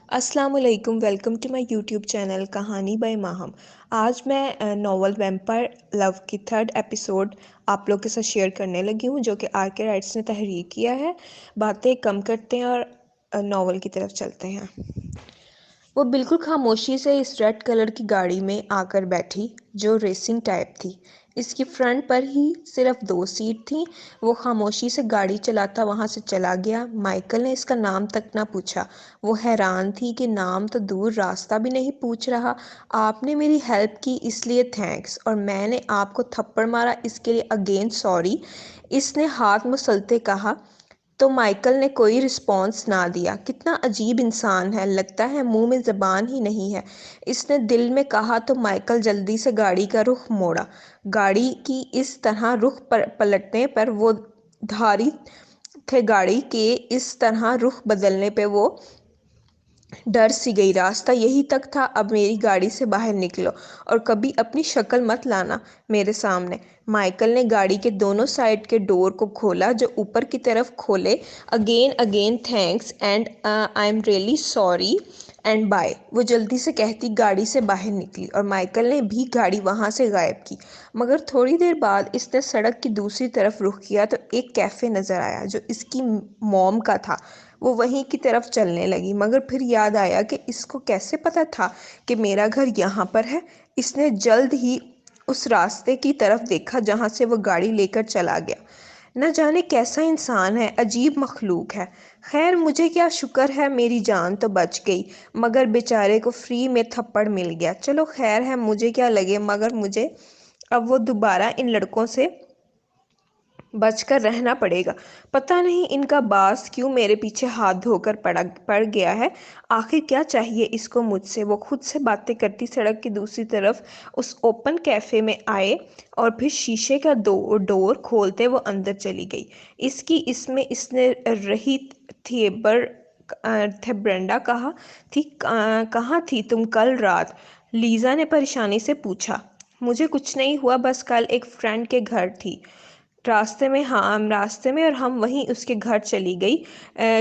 अस्सलाम वालेकुम। Welcome to my YouTube channel Kahani by Maham. आज मैं नॉवल वैम्पायर लव की थर्ड एपिसोड आप लोग के साथ शेयर करने लगी हूँ, जो कि आर के राइट्स ने तहरीर किया है। बातें कम करते हैं और नॉवल की तरफ चलते हैं। वो बिल्कुल खामोशी से इस रेड कलर की गाड़ी में आकर बैठी, जो रेसिंग टाइप थी। इसकी फ्रंट पर ही सिर्फ 2 सीट थीं। वो खामोशी से गाड़ी चलाता वहाँ से चला गया। माइकल ने इसका नाम तक ना पूछा। वो हैरान थी कि नाम तो दूर, रास्ता भी नहीं पूछ रहा। आपने मेरी हेल्प की इसलिए थैंक्स, और मैंने आपको थप्पड़ मारा इसके लिए अगेन सॉरी, इसने हाथ मसलते कहा। तो माइकल ने कोई रिस्पॉन्स ना दिया। कितना अजीब इंसान है, लगता है मुंह में ज़बान ही नहीं है, इसने दिल में कहा। तो माइकल जल्दी से गाड़ी का रुख मोड़ा। गाड़ी की इस तरह रुख पलटने पर वो धारी थे। गाड़ी के इस तरह रुख बदलने पे वो डर सी गई। रास्ता यही तक था। अब मेरी गाड़ी से बाहर निकलो और कभी अपनी शक्ल मत लाना मेरे सामने। माइकल ने गाड़ी के दोनों साइड के डोर को खोला, जो ऊपर की तरफ खोले। Again again thanks and I am really sorry and bye, वो जल्दी से कहती गाड़ी से बाहर निकली, और माइकल ने भी गाड़ी वहाँ से गायब की। मगर थोड़ी देर बाद इसने सड़क की दूसरी तरफ रुख किया तो एक कैफ़े नज़र आया, जो इसकी मॉम का था। वो वहीं की तरफ चलने लगी, मगर फिर याद आया कि इसको कैसे पता था कि मेरा घर यहाँ पर है। इसने जल्द ही उस रास्ते की तरफ देखा जहाँ से वो गाड़ी लेकर चला गया। न जाने कैसा इंसान है, अजीब मखलूक है। खैर, मुझे क्या शुक्र है मेरी जान तो बच गई, मगर बेचारे को फ्री में थप्पड़ मिल गया। चलो खैर है, मुझे क्या लगे, मगर मुझे अब वो दोबारा इन लड़कों से बचकर रहना पड़ेगा। पता नहीं इनका बास क्यों मेरे पीछे हाथ धोकर पड़ गया है। आखिर क्या चाहिए इसको मुझसे। वो खुद से बातें करती सड़क की दूसरी तरफ उस ओपन कैफ़े में आए, और फिर शीशे का डोर खोलते वो अंदर चली गई। इसमें इसने रही थिएबर थे। ब्रेंडा कहाँ थी तुम कल रात? लीज़ा ने परेशानी से पूछा। मुझे कुछ नहीं हुआ, बस कल एक फ्रेंड के घर थी, रास्ते में, और हम वहीं उसके घर चली गई।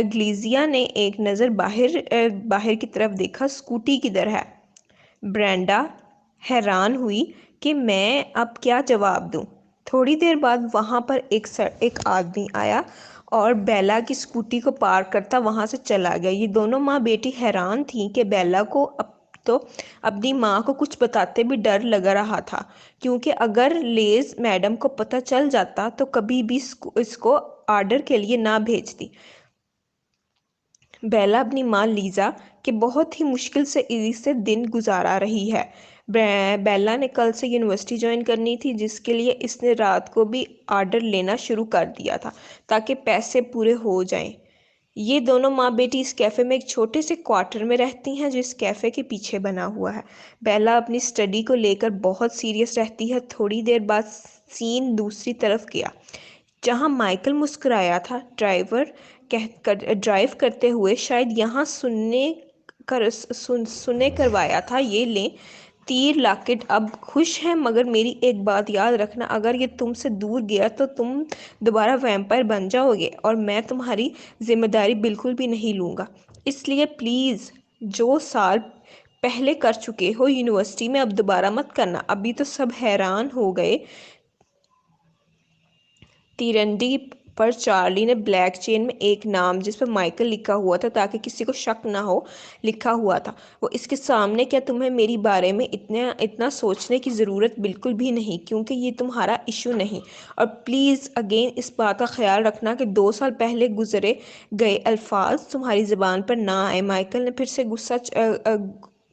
ग्लीजिया ने एक नज़र बाहर की तरफ देखा। स्कूटी किधर है? ब्रेंडा हैरान हुई कि मैं अब क्या जवाब दूं। थोड़ी देर बाद वहां पर एक आदमी आया और बेला की स्कूटी को पार करता वहां से चला गया। ये दोनों माँ बेटी हैरान थीं कि बेला को अब तो अपनी माँ को कुछ बताते भी डर लग रहा था, क्योंकि अगर लेज मैडम को पता चल जाता तो कभी भी इसको ऑर्डर के लिए ना भेजती। बेला अपनी माँ लीज़ा के बहुत ही मुश्किल से दिन गुजारा रही है। बेला ने कल से यूनिवर्सिटी ज्वाइन करनी थी, जिसके लिए इसने रात को भी ऑर्डर लेना शुरू कर दिया था, ताकि पैसे पूरे हो जाएं। ये दोनों माँ बेटी इस कैफ़े में एक छोटे से क्वार्टर में रहती हैं, जो इस कैफ़े के पीछे बना हुआ है। बेला अपनी स्टडी को लेकर बहुत सीरियस रहती है। थोड़ी देर बाद सीन दूसरी तरफ गया, जहां माइकल मुस्कुराया था। ड्राइव करते हुए शायद यहाँ सुने करवाया था। ये ले तीर लाकेट, अब खुश है, मगर मेरी एक बात याद रखना, अगर ये तुमसे दूर गया तो तुम दोबारा वैम्पायर बन जाओगे, और मैं तुम्हारी जिम्मेदारी बिल्कुल भी नहीं लूँगा। इसलिए प्लीज़, जो साल पहले कर चुके हो यूनिवर्सिटी में, अब दोबारा मत करना। अभी तो सब हैरान हो गए। तिरंदी पर चार्ली ने ब्लैक चेन में एक नाम, जिस पर माइकल लिखा हुआ था ताकि किसी को शक ना हो, लिखा हुआ था। वो इसके सामने। क्या तुम्हें मेरी बारे में इतना सोचने की ज़रूरत बिल्कुल भी नहीं, क्योंकि ये तुम्हारा इशू नहीं। और प्लीज़ अगेन इस बात का ख्याल रखना कि 2 साल पहले गुजरे गए अल्फाज तुम्हारी ज़बान पर ना आए। माइकल ने फिर से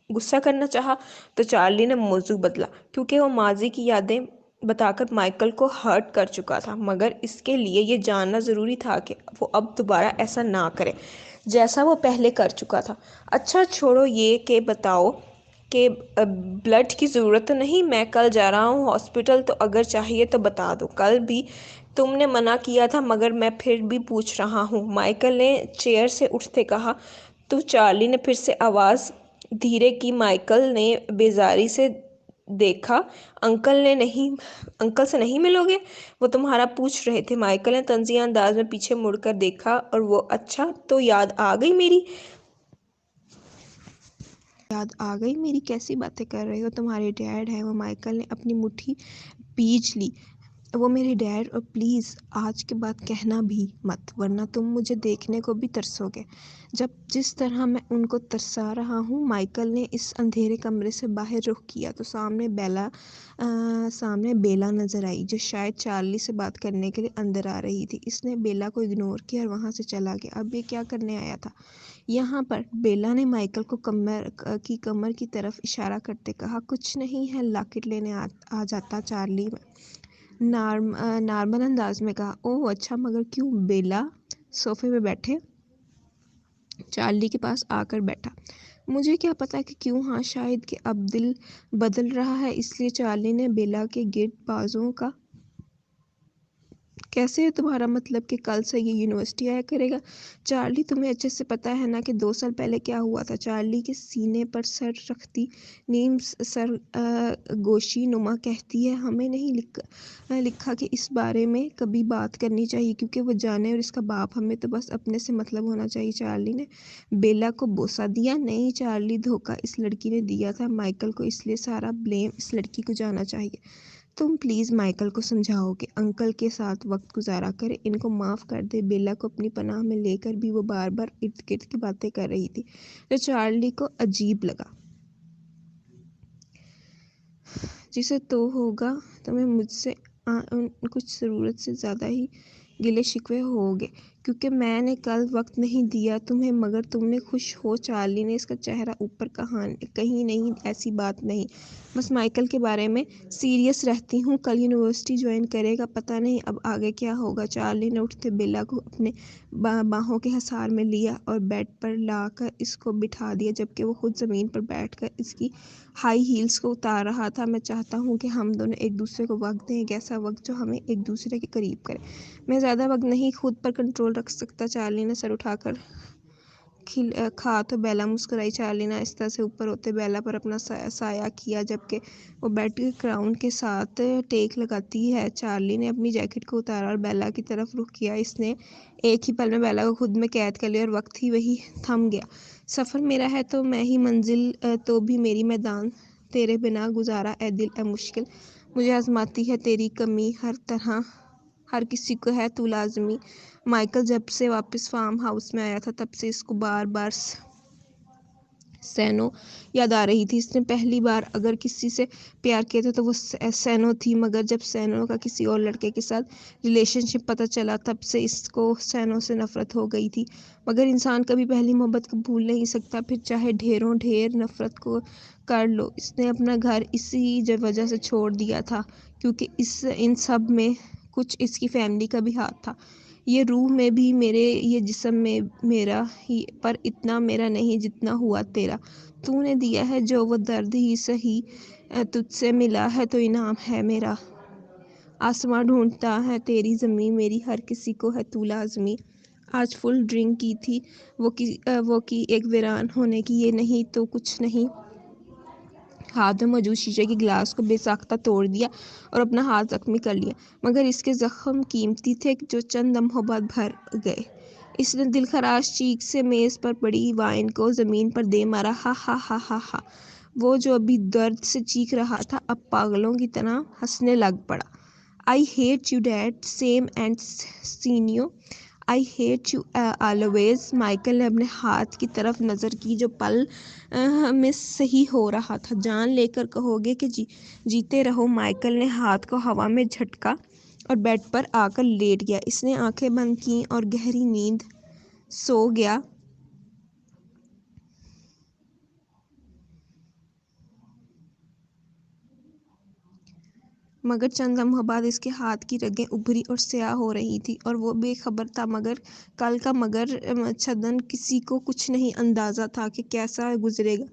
गुस्सा करना चाहा, तो चार्ली ने मौजू बदला, क्योंकि वो माजी की यादें बताकर माइकल को हर्ट कर चुका था। मगर इसके लिए ये जानना ज़रूरी था कि वो अब दोबारा ऐसा ना करे जैसा वो पहले कर चुका था। अच्छा छोड़ो ये कि बताओ कि ब्लड की ज़रूरत तो नहीं? मैं कल जा रहा हूँ हॉस्पिटल, तो अगर चाहिए तो बता दो। कल भी तुमने मना किया था, मगर मैं फिर भी पूछ रहा हूँ, माइकल ने चेयर से उठते कहा। तो चार्ली ने फिर से आवाज़ धीरे की। माइकल ने बेजारी से देखा। अंकल से नहीं मिलोगे? वो तुम्हारा पूछ रहे थे। माइकल ने तंजिया अंदाज में पीछे मुड़कर देखा, और वो अच्छा, तो याद आ गई मेरी। याद आ गई मेरी, कैसी बातें कर रहे हो, तुम्हारे डैड है वो। माइकल ने अपनी मुट्ठी पींच ली। वो मेरे डैड, और प्लीज़ आज के बाद कहना भी मत, वरना तुम मुझे देखने को भी तरसोगे जब जिस तरह मैं उनको तरसा रहा हूँ। माइकल ने इस अंधेरे कमरे से बाहर रुख किया तो सामने बेला नजर आई, जो शायद चार्ली से बात करने के लिए अंदर आ रही थी। इसने बेला को इग्नोर किया और वहाँ से चला गया। अब ये क्या करने आया था यहाँ पर? बेला ने माइकल को कमर की तरफ इशारा करते कहा, कुछ नहीं है, लॉकेट लेने आ जाता। चार्ली नॉर्मल अंदाज में कहा। ओह अच्छा, मगर क्यों? बेला सोफे पे बैठे चार्ली के पास आकर बैठा। मुझे क्या पता कि क्यों। हाँ, शायद कि अब दिल बदल रहा है, इसलिए। चार्ली ने बेला के गिर्द बाजुओं का। कैसे है तुम्हारा मतलब कि कल से ये यूनिवर्सिटी आया करेगा? चार्ली, तुम्हें अच्छे से पता है ना कि 2 साल पहले क्या हुआ था। चार्ली के सीने पर सर रखती नीम सर गोशी नुमा कहती है, हमें नहीं लिखा कि इस बारे में कभी बात करनी चाहिए, क्योंकि वो जाने और इसका बाप, हमें तो बस अपने से मतलब होना चाहिए। चार्ली ने बेला को बोसा दिया। नहीं चार्ली, धोखा इस लड़की ने दिया था माइकल को, इसलिए सारा ब्लेम इस लड़की को जाना चाहिए। तुम प्लीज़ माइकल को समझाओ कि अंकल के साथ वक्त गुजारा करे, इनको माफ़ कर दे। बेला को अपनी पनाह में लेकर भी वो बार बार इर्द गिर्द की बातें कर रही थी, जो चार्ली को अजीब लगा। जिसे तो होगा, तुम्हें मुझसे कुछ ज़रूरत से ज़्यादा ही गिले शिकवे होंगे, क्योंकि मैंने कल वक्त नहीं दिया तुम्हें, मगर तुमने खुश हो। चार्ली ने इसका चेहरा ऊपर कहीं नहीं, ऐसी बात नहीं, बस माइकल के बारे में सीरियस रहती हूँ। कल यूनिवर्सिटी ज्वाइन करेगा, पता नहीं अब आगे क्या होगा। चार्ली ने उठते बेला को अपने बाहों के हिसार में लिया और बेड पर लाकर इसको बिठा दिया, जबकि वो खुद ज़मीन पर बैठकर इसकी हाई हील्स को उतार रहा था। मैं चाहता हूँ कि हम दोनों एक दूसरे को वक्त दें, एक ऐसा वक्त जो हमें एक दूसरे के करीब करे। मैं ज़्यादा वक्त नहीं खुद पर कंट्रोल रख सकता। चार्ली ने सर उठाकर खा तो बेला मुस्कुराई। चार्ली ने आहिस्ता से ऊपर होते बेला पर अपना साया किया, जबकि वो बेड के क्राउन के साथ टेक लगाती है। चार्ली ने अपनी जैकेट को उतारा और बेला की तरफ रुख किया। इसने एक ही पल में बेला को खुद में कैद कर लिया और वक्त ही वही थम गया। सफ़र मेरा है तो मैं ही मंजिल, तो भी मेरी मैदान, तेरे बिना गुजारा ए दिल ए मुश्किल, मुझे आजमाती है तेरी कमी, हर तरह हर किसी को है तू लाजमी। माइकल जब से वापस फार्म हाउस में आया था, तब से इसको बार बार सैनो याद आ रही थी। इसने पहली बार अगर किसी से प्यार किया था तो वो सैनो थी, मगर जब सैनो का किसी और लड़के के साथ रिलेशनशिप पता चला, तब से इसको सैनो से नफ़रत हो गई थी। मगर इंसान कभी पहली मोहब्बत को भूल नहीं सकता, फिर चाहे ढेरों ढेर नफ़रत को कर लो। इसने अपना घर इसी वजह से छोड़ दिया था, क्योंकि इन सब में कुछ इसकी फैमिली का भी हाथ था। ये रूह में भी मेरे, ये जिस्म में मेरा ही, पर इतना मेरा नहीं जितना हुआ तेरा। तूने दिया है जो वो दर्द ही सही, तुझसे मिला है तो इनाम है मेरा। आसमां ढूंढता है तेरी ज़मीं, मेरी हर किसी को है तू लाज़मी। आज फुल ड्रिंक की थी वो की एक वीरान होने की, ये नहीं तो कुछ नहीं। हाथ में मौजूद शीशे के गिलास को बेसाख्ता तोड़ दिया और अपना हाथ जख्मी कर लिया, मगर इसके जख्म कीमती थे जो चंद लम्हों बाद भर गए। इसने दिलखराश चीख से मेज़ पर पड़ी वाइन को ज़मीन पर दे मारा। हा हा हा हा हा। वो जो अभी दर्द से चीख रहा था, अब पागलों की तरह हंसने लग पड़ा। I hate you dad, Sam and सीनियो, I hate you always. Michael ने अपने हाथ की तरफ नज़र की, जो पल में सही हो रहा था। जान लेकर कहोगे कि जीते रहो। माइकल ने हाथ को हवा में झटका और बेड पर आकर लेट गया। इसने आंखें बंद की और गहरी नींद सो गया। मगर चंद लम्हों बाद इसके हाथ की रगें उभरी और स्याह हो रही थी, और वो बेखबर था। मगर कल का मगर छदन किसी को कुछ नहीं अंदाज़ा था कि कैसा गुजरेगा।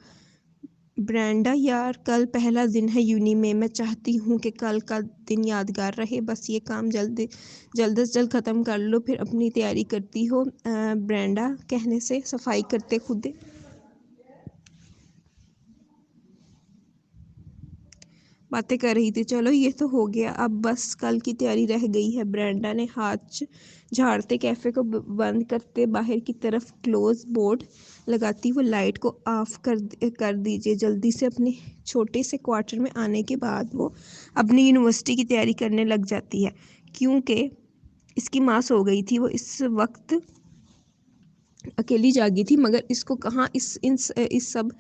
ब्रेंडा यार, कल पहला दिन है यूनी में। मैं चाहती हूँ कि कल का दिन यादगार रहे। बस ये काम जल्द से जल्द ख़त्म कर लो, फिर अपनी तैयारी करती हो। ब्रेंडा कहने से सफाई करते खुद बातें कर रही थी। चलो ये तो हो गया, अब बस कल की तैयारी रह गई है। ब्रेंडा ने हाथ झाड़ते कैफ़े को बंद करते बाहर की तरफ क्लोज बोर्ड लगाती वो लाइट को ऑफ कर दीजिए जल्दी से। अपने छोटे से क्वार्टर में आने के बाद वो अपनी यूनिवर्सिटी की तैयारी करने लग जाती है, क्योंकि इसकी माँ सो गई थी। वो इस वक्त अकेली जागी थी, मगर इसको कहाँ इस सब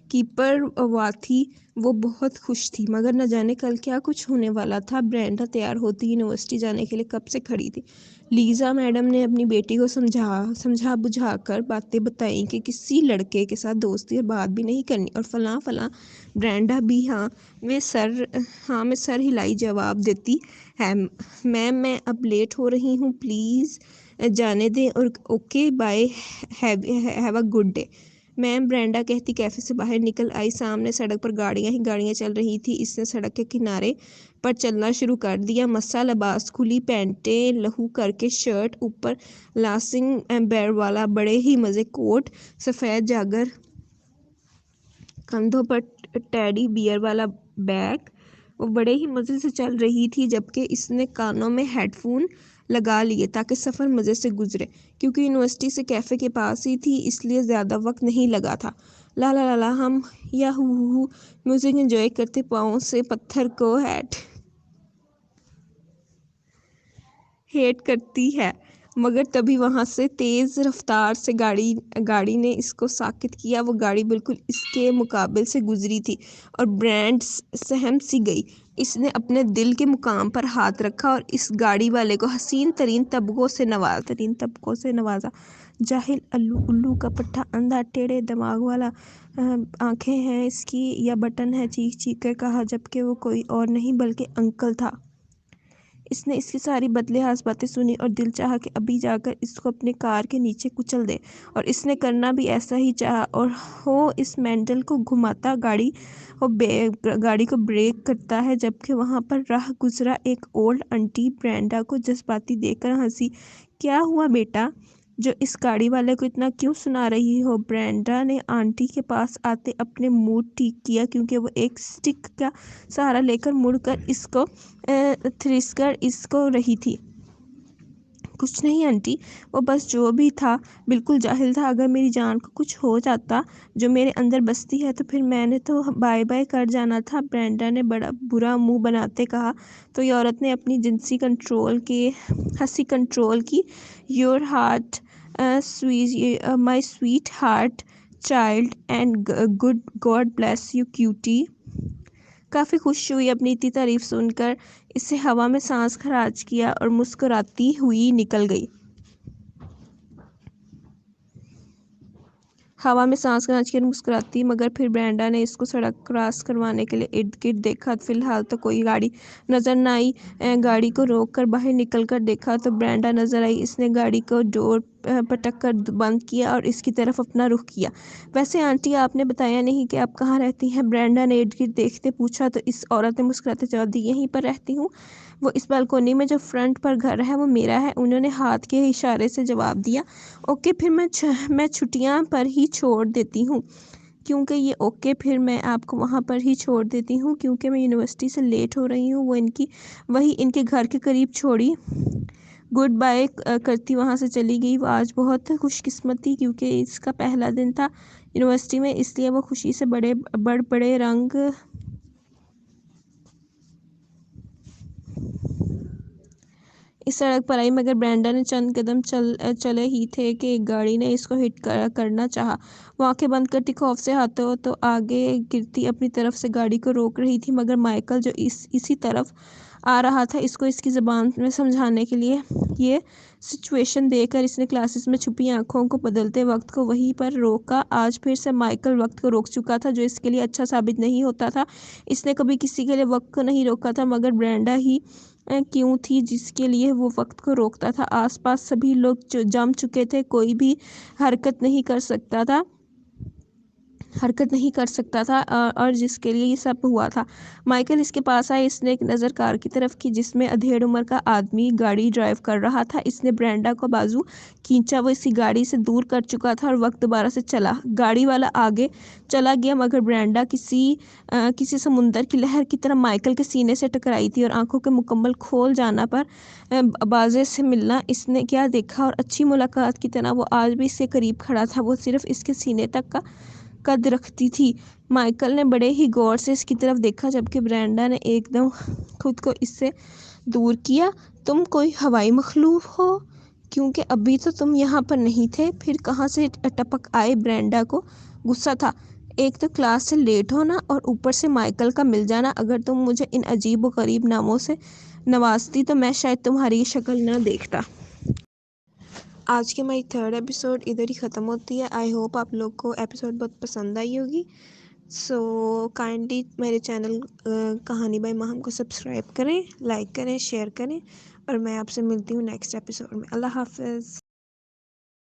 की परवाह थी। वो बहुत खुश थी, मगर न जाने कल क्या कुछ होने वाला था। ब्रेंडा तैयार होती यूनिवर्सिटी जाने के लिए कब से खड़ी थी। लीजा मैडम ने अपनी बेटी को समझा बुझा कर बातें बताई कि किसी लड़के के साथ दोस्ती और बात भी नहीं करनी, और फलां फलां। ब्रेंडा भी हाँ में सर हिलाई जवाब देती है। मैम, मैं अब लेट हो रही हूँ, प्लीज़ जाने दें, और okay bye, have a good day. Ma'am, Brenda कहती कैफे से बाहर निकल आई। सामने सड़क पर गाड़ियां ही गाड़ियां चल रही थी। इसने सड़क के किनारे पर चलना शुरू कर दिया। मस्सा लिबास, खुली पैंटें, लहू करके शर्ट, ऊपर लासिंग बैर वाला बड़े ही मज़े कोट, सफ़ेद जागर, कंधों पर टेडी बियर वाला बैग। वो बड़े ही मज़े से चल रही थी, जबकि इसने कानों में हेडफोन लगा लिए ताकि सफ़र मज़े से गुजरे। क्योंकि यूनिवर्सिटी से कैफ़े के पास ही थी, इसलिए ज़्यादा वक्त नहीं लगा था। ला ला ला ला, हम या हु म्यूज़िक एंजॉय करते पाँव से पत्थर को हेट करती है। मगर तभी वहां से तेज रफ्तार से गाड़ी ने इसको साकित किया। वो गाड़ी बिल्कुल इसके मुकाबिल से गुजरी थी और ब्रांड सहम सी गई। इसने अपने दिल के मुकाम पर हाथ रखा और इस गाड़ी वाले को हसीन तरीन तबकों से नवाजा। जाहिल, अल्लू उल्लू का पट्टा, अंधा टेढ़े दिमाग वाला, आंखें हैं इसकी या बटन है, चीख चीख कर कहा, जबकि वो कोई और नहीं बल्कि अंकल था। इसने इसकी सारी बदलेहाज बातें सुनी और दिल चाहा कि अभी जाकर इसको अपने कार के नीचे कुचल दे। और इसने करना भी ऐसा ही चाहा। और वो इस मैंडल को घुमाता गाड़ी को ब्रेक करता है, जबकि वहां पर राह गुजरा एक ओल्ड आंटी ब्रेंडा को जज्बाती देखकर हंसी। क्या हुआ बेटा, जो इस गाड़ी वाले को इतना क्यों सुना रही हो? ब्रेंडा ने आंटी के पास आते अपने मूड ठीक किया, क्योंकि वो एक स्टिक का सहारा लेकर मुड़कर इसको थ्रिस्कर इसको रही थी। कुछ नहीं आंटी, वो बस जो भी था बिल्कुल जाहिल था। अगर मेरी जान को कुछ हो जाता जो मेरे अंदर बसती है, तो फिर मैंने तो बाय बाय कर जाना था, ब्रेंडा ने बड़ा बुरा मुंह बनाते कहा। तो ये औरत ने अपनी हंसी कंट्रोल की। Your heart my sweet heart child and good God bless you cutie. काफ़ी खुश हुई अपनी इतनी तारीफ सुनकर। इससे हवा में सांस खराज किया और मुस्कुराती हुई निकल गई। हवा में सांस खराज कर मुस्कुराती, मगर फिर ब्रेंडा ने इसको सड़क क्रॉस करवाने के लिए इर्द गिर्द देखा। फिलहाल तो कोई गाड़ी नजर न आई। गाड़ी को रोक कर बाहर निकल कर देखा तो ब्रेंडा नजर आई। इसने गाड़ी को डोर पटक कर बंद किया और इसकी तरफ अपना रुख किया। वैसे आंटी, आपने बताया नहीं कि आप कहाँ रहती हैं? ब्रेंडा ने इर्द गिर्द देखते पूछा तो इस औरत ने मुस्कुराते जवाब दिया, यहीं पर रहती हूँ। वो इस बालकोनी में जो फ्रंट पर घर है वो मेरा है, उन्होंने हाथ के इशारे से जवाब दिया। ओके, फिर मैं छुट्टियां पर ही छोड़ देती हूँ, आपको वहाँ पर ही छोड़ देती हूँ, क्योंकि मैं यूनिवर्सिटी से लेट हो रही हूँ। वही इनके घर के करीब छोड़ी, गुड बाय करती वहाँ से चली गई। वो आज बहुत खुशकिस्मत थी, क्योंकि इसका पहला दिन था यूनिवर्सिटी में, इसलिए वो खुशी से बड़े रंग इस सड़क पर आई। मगर ब्रेंडा ने चंद कदम चले ही थे कि एक गाड़ी ने इसको हिट करना चाहा। वो आंखें बंद करती खौफ से हाथों तो आगे गिरती अपनी तरफ से गाड़ी को रोक रही थी, मगर माइकल जो इसी तरफ आ रहा था, इसको इसकी ज़बान में समझाने के लिए। ये सिचुएशन देखकर इसने क्लासेस में छुपी आंखों को बदलते वक्त को वहीं पर रोका। आज फिर से माइकल वक्त को रोक चुका था, जो इसके लिए अच्छा साबित नहीं होता था। इसने कभी किसी के लिए वक्त को नहीं रोका था, मगर ब्रेंडा ही क्यों थी जिसके लिए वो वक्त को रोकता था। आसपास सभी लोग जम चुके थे, कोई भी हरकत नहीं कर सकता था। حرکت نہیں کر سکتا تھا اور جس کے لیے یہ سب ہوا تھا۔ مائیکل اس کے پاس آیا، اس نے ایک نظر کار کی طرف کی جس میں ادھیڑ عمر کا آدمی گاڑی ڈرائیو کر رہا تھا۔ اس نے برینڈا کو بازو کھینچا، وہ اسی گاڑی سے دور کر چکا تھا اور وقت دوبارہ سے چلا۔ گاڑی والا آگے چلا گیا مگر برینڈا کسی سمندر کی لہر کی طرح مائیکل کے سینے سے ٹکرائی تھی اور آنکھوں کے مکمل کھول جانا پر بازے سے ملنا۔ اس نے کیا دیکھا اور اچھی ملاقات کی طرح وہ آج بھی اس کے قریب کھڑا تھا، وہ صرف اس کے سینے تک کا قد رکھتی تھی۔ مائیکل نے بڑے ہی غور سے اس کی طرف دیکھا جبکہ برینڈا نے ایک دم خود کو اس سے دور کیا۔ تم کوئی ہوائی مخلوق ہو؟ کیونکہ ابھی تو تم یہاں پر نہیں تھے، پھر کہاں سے ٹپک آئے؟ برینڈا کو غصہ تھا۔ ایک تو کلاس سے لیٹ ہونا اور اوپر سے مائیکل کا مل جانا۔ اگر تم مجھے ان عجیب و غریب ناموں سے نوازتی تو میں شاید تمہاری یہ شکل نہ دیکھتا۔ آج کی ہماری 3rd ایپیسوڈ ادھر ہی ختم ہوتی ہے۔ آئی ہوپ آپ لوگ کو ایپیسوڈ بہت پسند آئی ہوگی۔ سو کائنڈلی میرے چینل کہانی بائی ماہم کو سبسکرائب کریں، لائک کریں، شیئر کریں اور میں آپ سے ملتی ہوں نیکسٹ ایپیسوڈ میں۔ اللہ حافظ۔